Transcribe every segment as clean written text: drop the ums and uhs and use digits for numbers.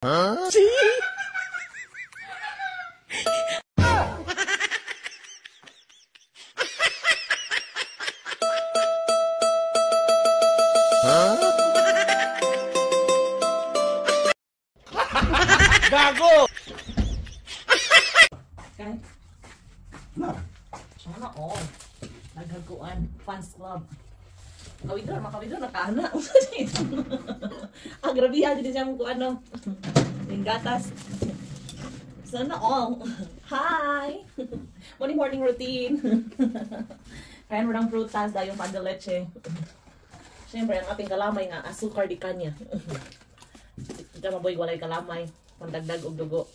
Huh? Gago! Okay. Sana all. Naghaguan. Fans club. Makawidor, nakahana. Ang grabihan din siya mong ano. Yung gatas. Sana all. Hi! Morning routine. Kaya mo ng prutas dahil yung pan de leche. Siyempre, ang ating kalamay nga, asukar di kanya. Ika maboy walay kalamay. Pandagdag og dugo.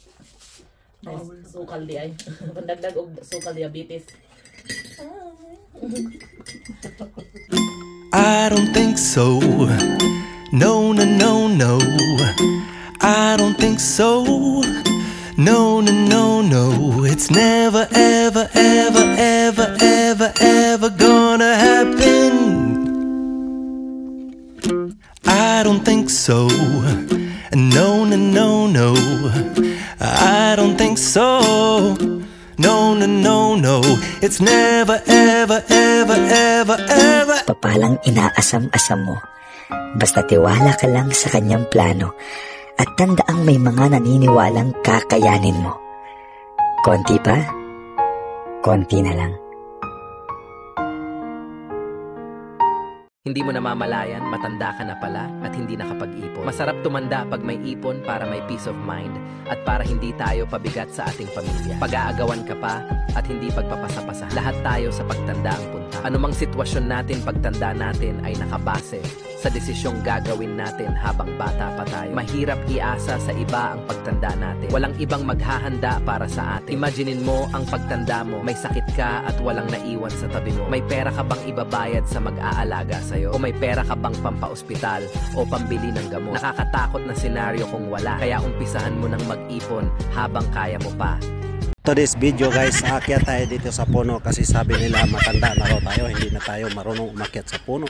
Sukal di ay. Pandagdag og sukal diabetes. I don't think so. No, no, no, no. I don't think so. No, no, no, no. It's never, ever, ever, ever, ever, ever gonna happen. I don't think so. No, no, no, no. I don't think so. No, no, no, no. It's never, ever, ever, ever, ever. Papalang inaasam-asam mo. Basta tiwala ka lang sa kanyang plano. At tandaang may mga naniniwalang kakayanin mo. Konti pa, konti na lang. Hindi mo namamalayan, matanda ka na pala at hindi nakapag-ipon. Masarap tumanda pag may ipon para may peace of mind at para hindi tayo pabigat sa ating pamilya. Pag-aagawan ka pa at hindi pagpapasa-pasa. Lahat tayo sa pagtanda ang punta. Anumang sitwasyon natin pagtanda natin ay nakabase sa desisyong gagawin natin habang bata pa tayo. Mahirap iasa sa iba ang pagtanda natin. Walang ibang maghahanda para sa atin. Imaginin mo ang pagtanda mo, may sakit ka at walang naiwan sa tabi mo. May pera ka bang ibabayad sa mag-aalaga sa'yo? O may pera ka bang pampaospital o pambili ng gamot? Nakakatakot na senaryo kung wala. Kaya umpisahan mo ng mag-ipon habang kaya mo pa. Today's video guys, aakyat tayo dito sa puno kasi sabi nila matanda na raw tayo, hindi na tayo marunong umakyat sa puno.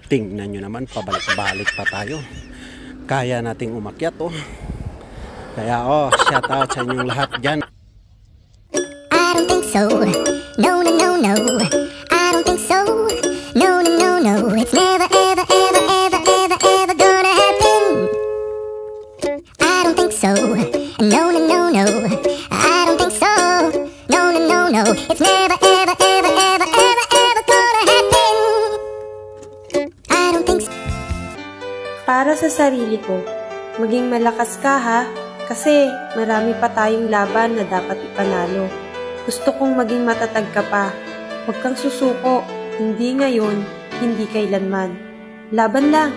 Tingnan nyo naman, pabalik-balik pa tayo. Kaya nating umakyat oh. Kaya shout out sa inyong lahat dyan. I don't think so. No, no, no, no. I don't think so. No, no, no, no. It's never, ever, ever, ever, ever, ever gonna happen. I don't think so. No, no, no, no. I don't think so. No, no, no, no. It's never, ever, ever, ever, ever, ever gonna happen. I don't think so. Para sa sarili ko, maging malakas ka ha, kasi marami pa tayong laban na dapat ipanalo. Gusto kong maging matatag ka pa. Huwag kang susuko, hindi ngayon, hindi kailanman. Laban lang!